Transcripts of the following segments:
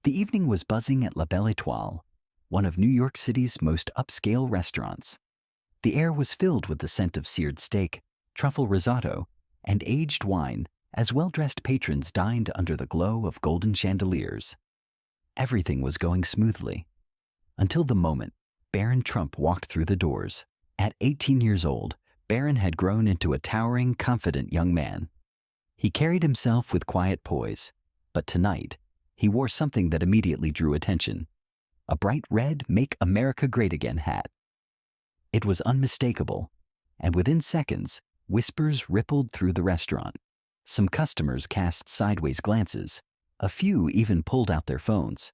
The evening was buzzing at La Belle Étoile, one of New York City's most upscale restaurants. The air was filled with the scent of seared steak, truffle risotto, and aged wine as well-dressed patrons dined under the glow of golden chandeliers. Everything was going smoothly, until the moment Barron Trump walked through the doors. At 18 years old, Barron had grown into a towering, confident young man. He carried himself with quiet poise, but tonight he wore something that immediately drew attention: a bright red "Make America Great Again" hat. It was unmistakable, and within seconds, whispers rippled through the restaurant. Some customers cast sideways glances. A few even pulled out their phones.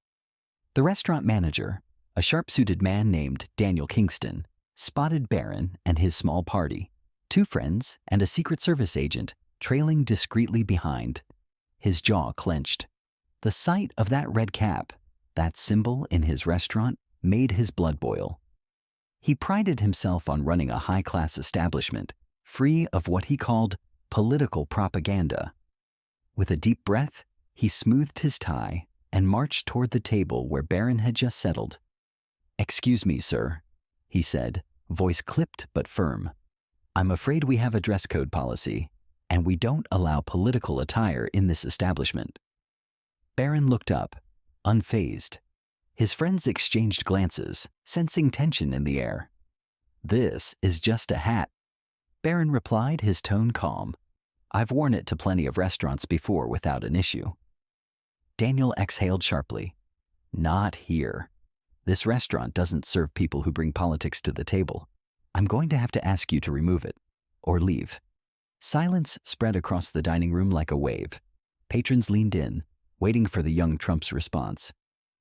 The restaurant manager, a sharp-suited man named Daniel Kingston, spotted Barron and his small party, two friends and a Secret Service agent trailing discreetly behind. His jaw clenched. The sight of that red cap, that symbol in his restaurant, made his blood boil. He prided himself on running a high-class establishment, free of what he called political propaganda. With a deep breath, he smoothed his tie and marched toward the table where Barron had just settled. "Excuse me, sir," he said, voice clipped but firm. "I'm afraid we have a dress code policy, and we don't allow political attire in this establishment." Barron looked up, unfazed. His friends exchanged glances, sensing tension in the air. "This is just a hat," Barron replied, his tone calm. "I've worn it to plenty of restaurants before without an issue." Daniel exhaled sharply. "Not here. This restaurant doesn't serve people who bring politics to the table. I'm going to have to ask you to remove it, or leave." Silence spread across the dining room like a wave. Patrons leaned in, waiting for the young Trump's response.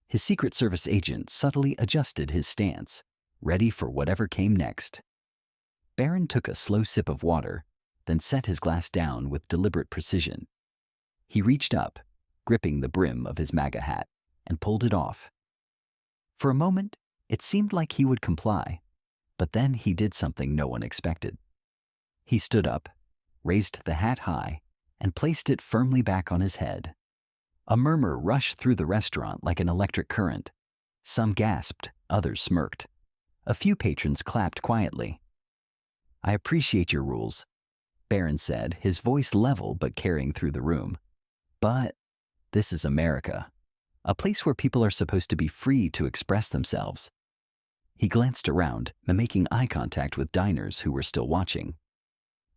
His Secret Service agent subtly adjusted his stance, ready for whatever came next. Barron took a slow sip of water, then set his glass down with deliberate precision. He reached up, gripping the brim of his MAGA hat, and pulled it off. For a moment, it seemed like he would comply, but then he did something no one expected. He stood up, raised the hat high, and placed it firmly back on his head. A murmur rushed through the restaurant like an electric current. Some gasped, others smirked. A few patrons clapped quietly. "I appreciate your rules," Barron said, his voice level but carrying through the room. "But this is America, a place where people are supposed to be free to express themselves." He glanced around, making eye contact with diners who were still watching.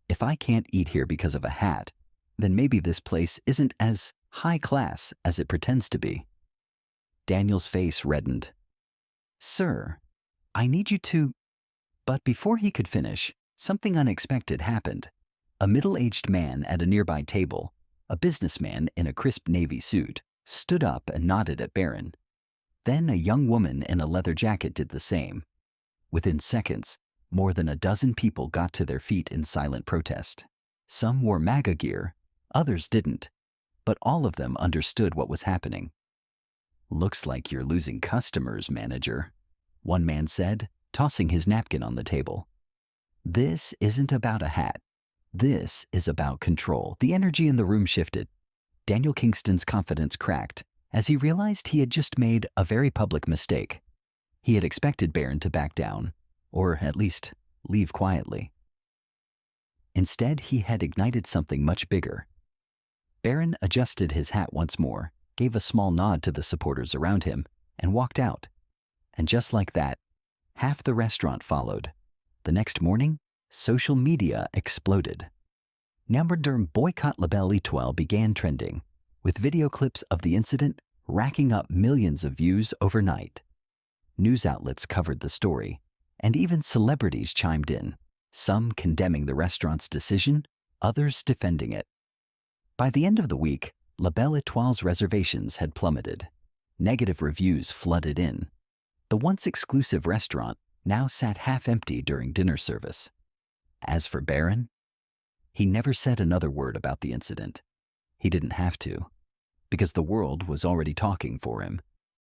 "If I can't eat here because of a hat, then maybe this place isn't as high class as it pretends to be." Daniel's face reddened. "Sir, I need you to—" But before he could finish, something unexpected happened. A middle-aged man at a nearby table, a businessman in a crisp navy suit, stood up and nodded at Barron. Then a young woman in a leather jacket did the same. Within seconds, more than a dozen people got to their feet in silent protest. Some wore MAGA gear, others didn't, but all of them understood what was happening. "Looks like you're losing customers, manager," one man said, tossing his napkin on the table. "This isn't about a hat. This is about control." The energy in the room shifted. Daniel Kingston's confidence cracked as he realized he had just made a very public mistake. He had expected Barron to back down, or at least leave quietly. Instead, he had ignited something much bigger. Barron adjusted his hat once more, gave a small nod to the supporters around him, and walked out. And just like that, half the restaurant followed. The next morning, social media exploded. Namburderm Boycott La Belle Étoile began trending, with video clips of the incident racking up millions of views overnight. News outlets covered the story, and even celebrities chimed in, some condemning the restaurant's decision, others defending it. By the end of the week, La Belle Étoile's reservations had plummeted. Negative reviews flooded in. The once exclusive restaurant now sat half-empty during dinner service. As for Barron, he never said another word about the incident. He didn't have to, because the world was already talking for him.